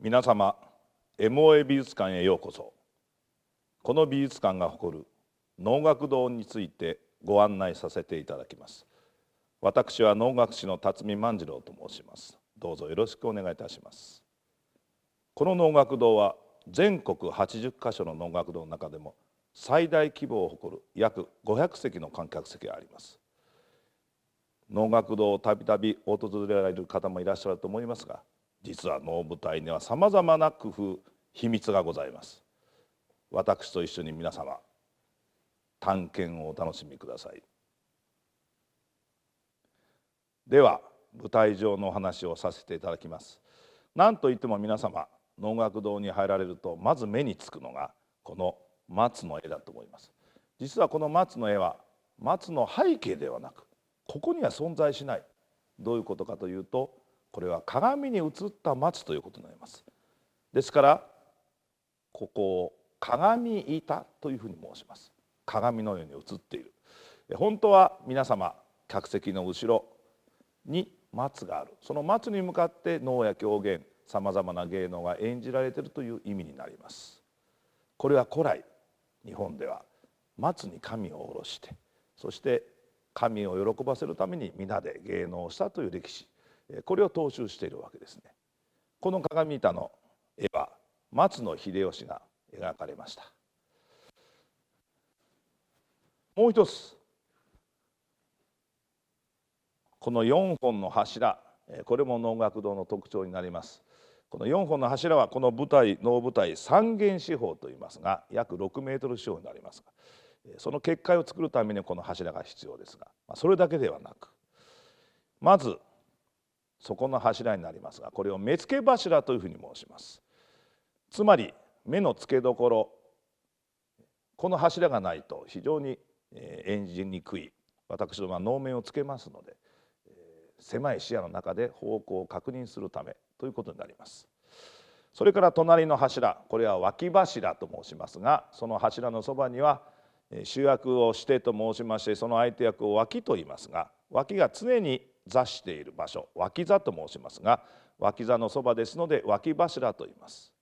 皆様、MOA 美術館へようこそ。この美術館が誇る能楽堂についてご案内させていただきます。私は能楽師の辰巳万次郎と申します。どうぞよろしくお願いいたします。この能楽堂は全国80カ所の能楽堂の中でも最大規模を誇る約500席の観客席があります。能楽堂をたびたび訪れられる方もいらっしゃると思いますが、実は能舞台にはさまざまな工夫、秘密がございます。私と一緒に皆様、探検をお楽しみください。では、舞台上のお話をさせていただきます。なんといっても皆様、能楽堂に入られるとまず目につくのがこの松の絵だと思います。実はこの松の絵は松の背景ではなく、ここには存在しない。どういうことかというと、これは鏡に映った松ということになります。ですからここを鏡板というふうに申します。鏡のように映っている。本当は皆様、客席の後ろに松がある。その松に向かって能や狂言、さまざまな芸能が演じられているという意味になります。これは古来日本では松に神を下ろして、そして神を喜ばせるために皆で芸能をしたという歴史、これを踏襲しているわけですね。この鏡板の絵は松野秀吉が描かれました。もう一つ、この4本の柱、これも能楽堂の特徴になります。この4本の柱はこの舞台、能舞台三間四方といいますが、約6メートル四方になりますが、その結界を作るためにこの柱が必要ですが、それだけではなく、まずそこの柱になりますが、これを目付け柱というふうに申します。つまり目の付けどころ、この柱がないと非常に演じにくい。私どもは能面をつけますので、狭い視野の中で方向を確認するためということになります。それから隣の柱、これは脇柱と申しますが、その柱のそばには主役をしてと申しまして、その相手役を脇と言いますが、脇が常に座している場所、脇座と申しますが、脇座のそばですので脇柱と言います。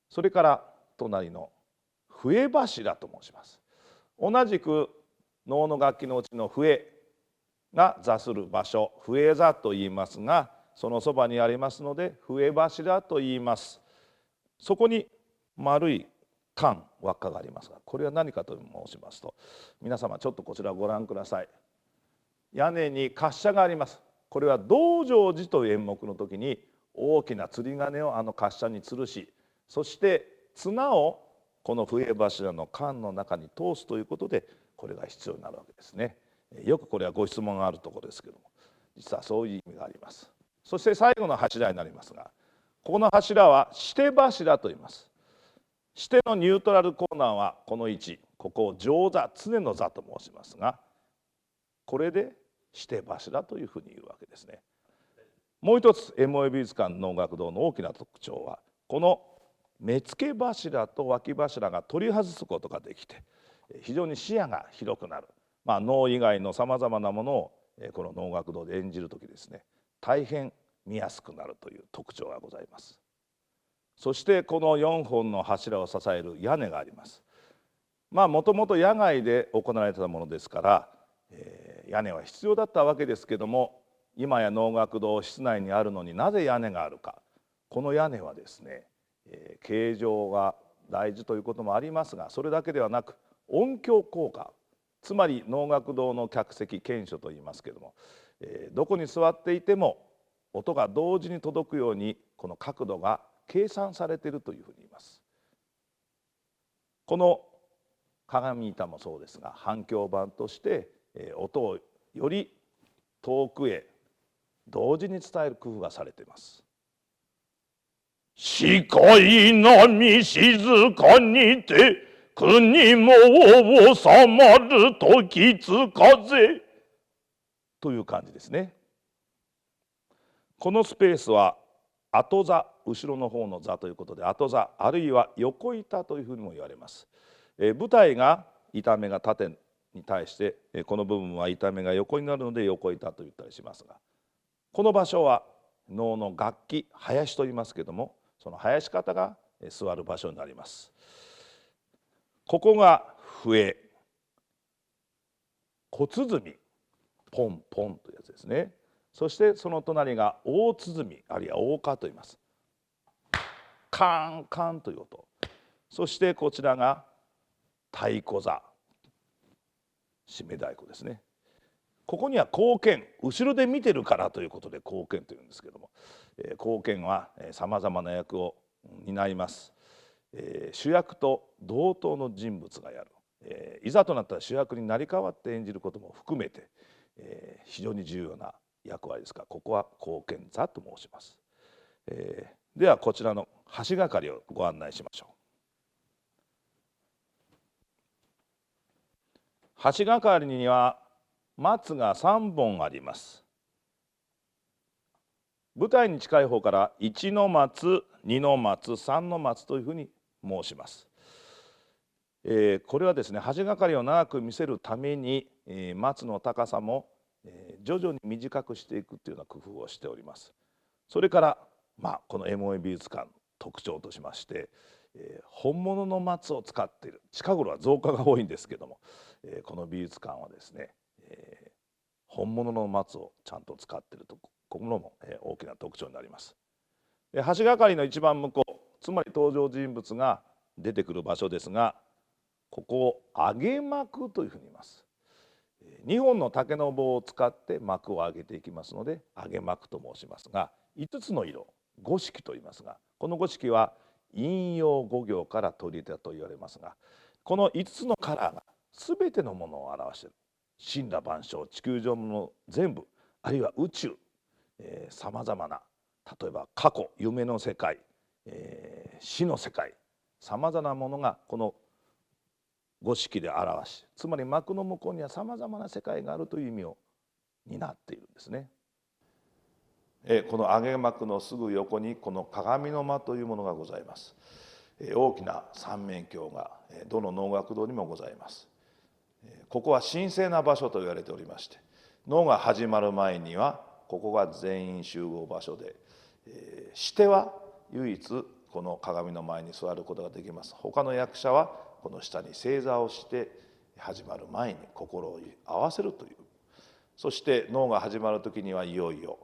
それから隣の笛柱と申します。同じく能の楽器のうちの笛が座する場所、笛座と言いますが、そのそばにありますので笛柱と言います。そこに丸い管、輪っかがありますが、これは何かと申しますと、皆様ちょっとこちらをご覧ください。屋根に滑車があります。これは道成寺という演目の時に大きな釣り鐘をあの滑車に吊るし、そして綱をこの笛柱の管の中に通すということで、これが必要になるわけですね。よくこれはご質問があるところですけども、実はそういう意味があります。そして最後の柱になりますが、ここの柱はシテ柱と言います。シテのニュートラルコーナーはこの位置、ここを上座、常の座と申しますが、これでシテ柱というふうに言うわけですね。もう一つ MOA 美術館能楽堂の大きな特徴は、この目付け柱と脇柱が取り外すことができて、非常に視野が広くなる。能以外のさまざまなものをこの能楽堂で演じる時ですね、大変見やすくなるという特徴がございます。そしてこの4本の柱を支える屋根があります。もともと野外で行われたものですから、屋根は必要だったわけですけども、今や能楽堂室内にあるのになぜ屋根があるか。この屋根はですね、形状が大事ということもありますが、それだけではなく音響効果、つまり能楽堂の客席検書といいますけども、どこに座っていても音が同時に届くようにこの角度が計算されているというふうに言います。この鏡板もそうですが、反響板として音をより遠くへ同時に伝える工夫がされています。視界波静かにて国も収まる時つ風という感じですね。このスペースは後座、後ろの方の座ということで後座、あるいは横板というふうにも言われます。舞台が板目が縦に対して、この部分は板目が横になるので横板と言ったりしますが、この場所は能の楽器、囃子と言いますけども、その囃し方が座る場所になります。ここが笛、小鼓、ポンポンというやつですね。そしてその隣が大鼓、あるいは大歌と言います。カンカンという音。そしてこちらが太鼓座、締め太鼓ですね。ここには後見、後ろで見てるからということで後見というんですけども、後見はさまざまな役を担います。主役と同等の人物がやる、いざとなったら主役になり代わって演じることも含めて、非常に重要な役割ですが、ここは後見座と申します。ではこちらの橋がかりをご案内しましょう。橋がかりには松が3本あります。舞台に近い方から1の松、2の松、3の松というふうに申します。これはですね、橋がかりを長く見せるために、松の高さも、徐々に短くしていくというような工夫をしております。それから、この MOA 美術館特徴としまして、本物の松を使っている。近頃は増加が多いんですけども、この美術館はですね、本物の松をちゃんと使っているところも大きな特徴になります。橋がかりの一番向こう、つまり登場人物が出てくる場所ですが、ここを上げ幕というふうに言います。2本の竹の棒を使って幕を上げていきますので上げ幕と申しますが、5つの色、五色と言いますが、この五色は陰陽五行から取り入れたと言われますが、この5つのカラーが全てのものを表している。森羅万象、地球上の全部、あるいは宇宙、さまざまな、例えば過去、夢の世界、死の世界、さまざまなものがこの五色で表し、つまり幕の向こうにはさまざまな世界があるという意味を担っているんですね。この上げ幕のすぐ横にこの鏡の間というものがございます。大きな三面鏡がどの能楽堂にもございます。ここは神聖な場所と言われておりまして、能が始まる前にはここが全員集合場所で、シテは唯一この鏡の前に座ることができます。他の役者はこの下に正座をして始まる前に心を合わせるという。そして能が始まる時にはいよいよ、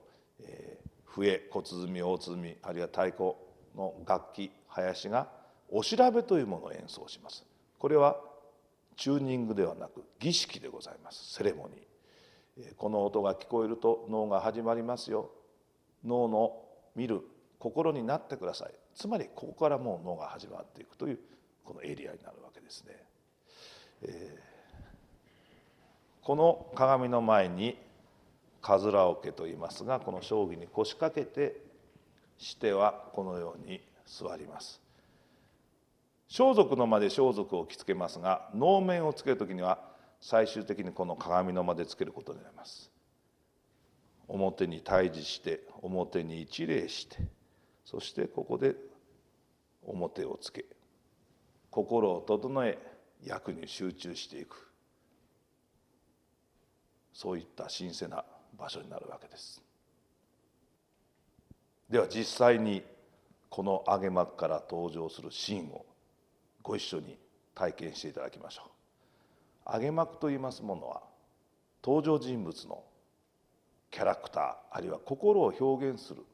笛、小鼓、大鼓、あるいは太鼓の楽器、囃子がお調べというものを演奏します。これはチューニングではなく儀式でございます。セレモニー。この音が聞こえると能が始まりますよ。能の見る心になってください。つまりここからもう能が始まっていくというこのエリアになるわけですね。この鏡の前にかずら桶といいますが、この将棋に腰掛けてしてはこのように座ります。装束の間で装束を着付けますが、能面をつける時には最終的にこの鏡の間でつけることになります。表に対峙して表に一礼して、そしてここで表をつけ、心を整え役に集中していく、そういった神聖な場所になるわけです。では実際にこの上げ幕から登場するシーンをご一緒に体験していただきましょう。上げ幕といいますものは登場人物のキャラクターあるいは心を表現する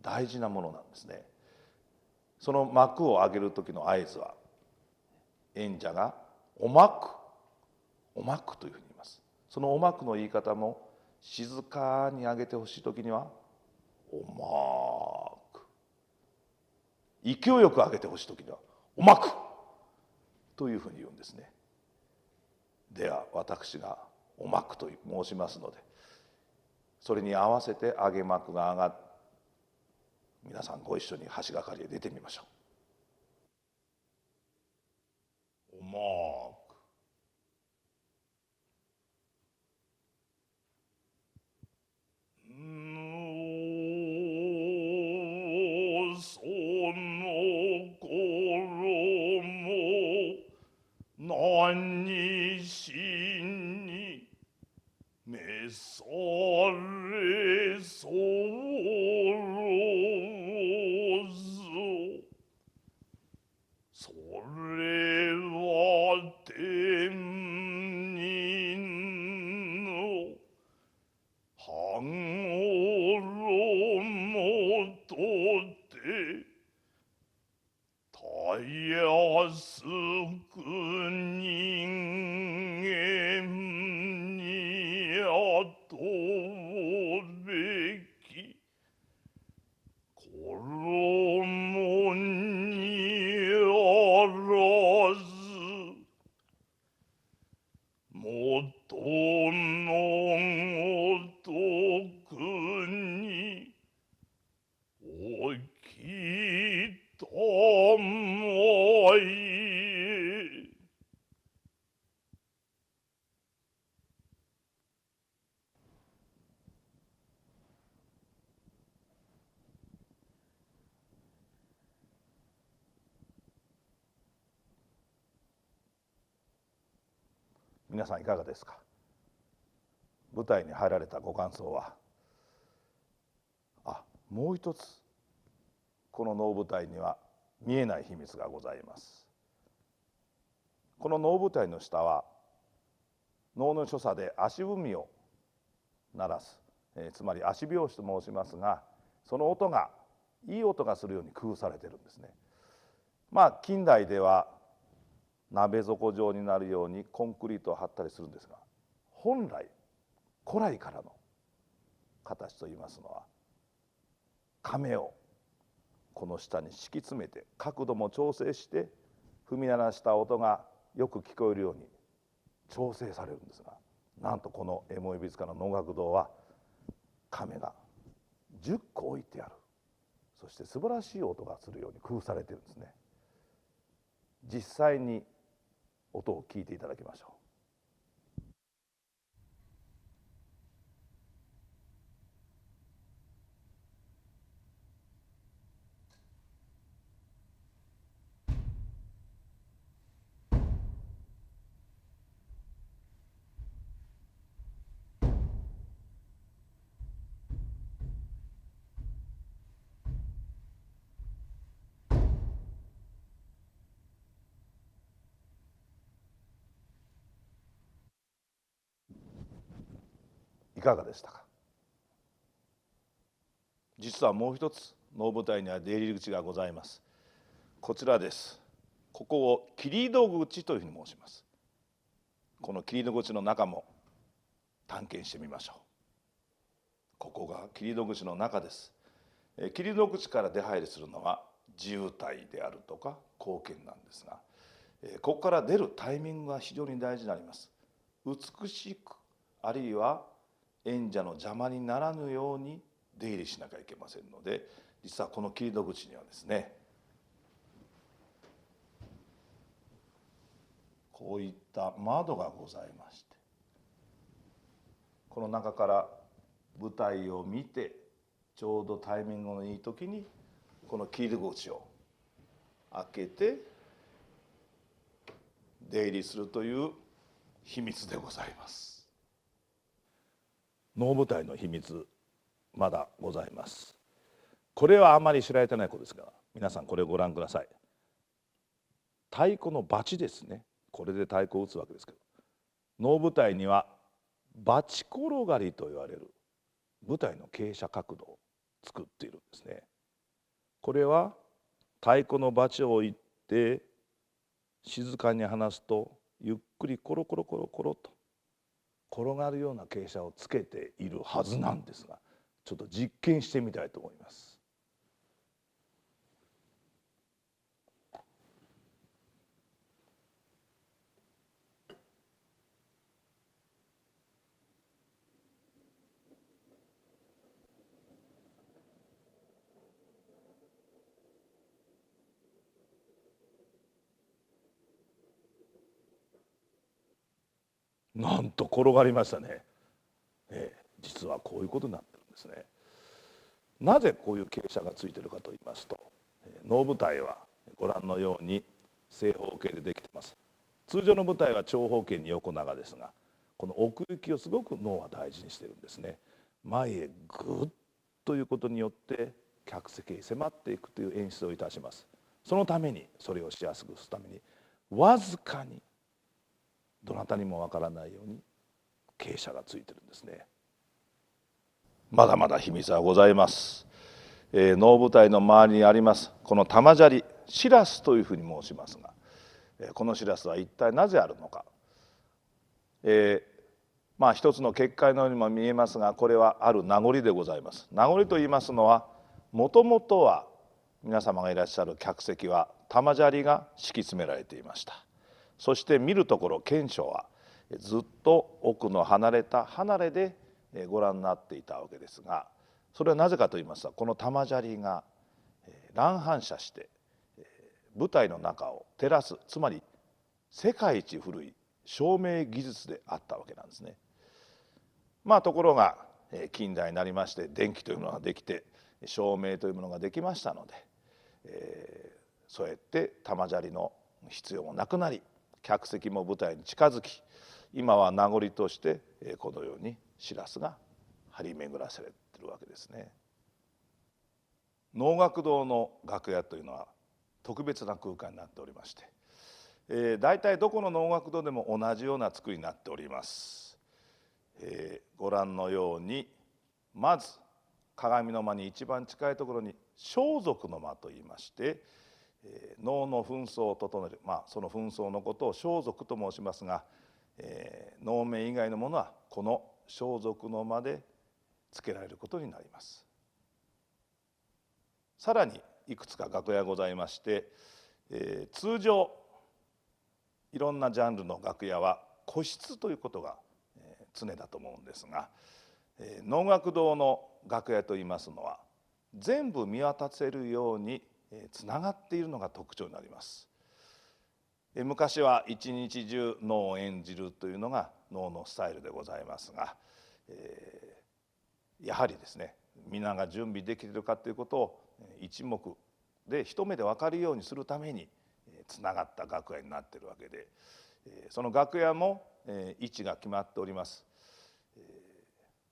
大事なものなんですね。その幕を上げる時の合図は演者がお幕、お幕というふうに言います。そのお幕の言い方も静かに上げてほしい時にはお幕、勢いよく上げてほしい時にはお幕というふうに言うんですね。では私がお幕と申しますので、それに合わせて上げ幕が上がって皆さんご一緒に橋がかりへ出てみましょう。お幕、その頃も何しに召されそうぞ。衣にあらず元のごとくにおきたまえ。皆さんいかがですか。舞台に入られたご感想は。もう一つこの能舞台には見えない秘密がございます。この能舞台の下は能の所作で足踏みを鳴らす、つまり足拍子と申しますが、その音がいい音がするように工夫されているんですね。近代では鍋底状になるようにコンクリートを張ったりするんですが、本来古来からの形といいますのは亀をこの下に敷き詰めて角度も調整して踏み鳴らした音がよく聞こえるように調整されるんですが、なんとこの右衛門美術館の能楽堂は亀が10個置いてある、そして素晴らしい音がするように工夫されているんですね。実際に音を聞いていただきましょう。いかがでしたか。実はもう一つ能舞台には出入り口がございます。こちらです。ここを切り戸口というふうに申します。この切り戸口の中も探検してみましょう。ここが切り戸口の中です。切り戸口から出入りするのは地舞台であるとか後見なんですが、ここから出るタイミングが非常に大事になります。美しく、あるいは演者の邪魔にならぬように出入りしなきゃいけませんので、実はこの切り戸口にはですね、こういった窓がございまして、この中から舞台を見てちょうどタイミングのいい時にこの切り口を開けて出入りするという秘密でございます。能舞台の秘密まだございます。これはあまり知られてないことですが、皆さんこれをご覧ください。太鼓のバチですね。これで太鼓を打つわけですけど、能舞台にはバチ転がりと言われる舞台の傾斜角度を作っているんですね。これは太鼓のバチを置いて静かに離すとゆっくりコロコロコロコロと転がるような傾斜をつけているはずなんですが、ちょっと実験してみたいと思います。なんと転がりましたね。実はこういうことになってるんですね。なぜこういう傾斜がついているかと言いますと、能舞台はご覧のように正方形でできています。通常の舞台は長方形に横長ですが、この奥行きをすごく能は大事にしているんですね。前へグッということによって客席へ迫っていくという演出をいたします。そのために、それをしやすくするためにわずかにどなたにもわからないように傾斜がついてるんですね。まだまだ秘密はございます。能舞台の周りにありますこの玉砂利、シラスというふうに申しますが、このシラスは一体なぜあるのか。一つの結界のようにも見えますが、これはある名残でございます。名残と言いますのは、もともとは皆様がいらっしゃる客席は玉砂利が敷き詰められていました。そして見るところ見所はずっと奥の離れた離れでご覧になっていたわけですが、それはなぜかと言いますと、この玉砂利が乱反射して舞台の中を照らす、つまり世界一古い照明技術であったわけなんですね。ところが近代になりまして電気というものができて照明というものができましたので、そうやって玉砂利の必要もなくなり、客席も舞台に近づき、今は名残としてこのようにしらすが張り巡らされているわけですね。能楽堂の楽屋というのは特別な空間になっておりまして、大体どこの能楽堂でも同じような作りになっております。ご覧のように、まず鏡の間に一番近いところに装束の間といいまして、能の扮装を整える、その扮装のことを装束と申しますが、能面以外のものはこの装束の間でつけられることになります。さらにいくつか楽屋ございまして、通常いろんなジャンルの楽屋は個室ということが常だと思うんですが、能楽堂の楽屋といいますのは全部見渡せるようにつながっているのが特徴になります。昔は一日中能を演じるというのが能のスタイルでございますが、やはりですね、皆が準備できているかということを一目で一目で分かるようにするためにつながった楽屋になっているわけで、その楽屋も位置が決まっております。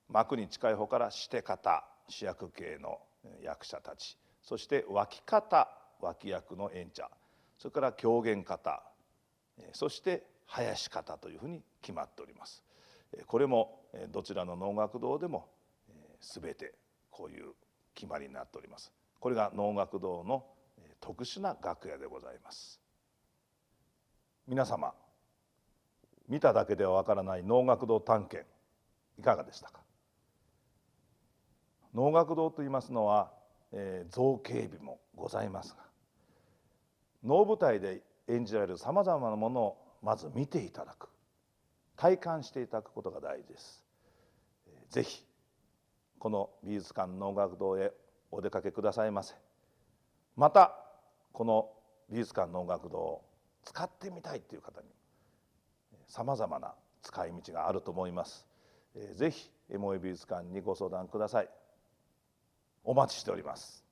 幕に近い方からして方、主役系の役者たち、そして脇方、脇役の演者、それから狂言方、そして囃子方というふうに決まっております。これもどちらの能楽堂でも全てこういう決まりになっております。これが能楽堂の特殊な楽屋でございます。皆様、見ただけではわからない能楽堂探検いかがでしたか。能楽堂といいますのは造形美もございますが、能舞台で演じられるさまざまなものをまず見ていただく、体感していただくことが大事です。ぜひこの美術館能楽堂へお出かけくださいませ。またこの美術館能楽堂を使ってみたいという方にさまざまな使い道があると思います。ぜひエモイ美術館にご相談ください。お待ちしております。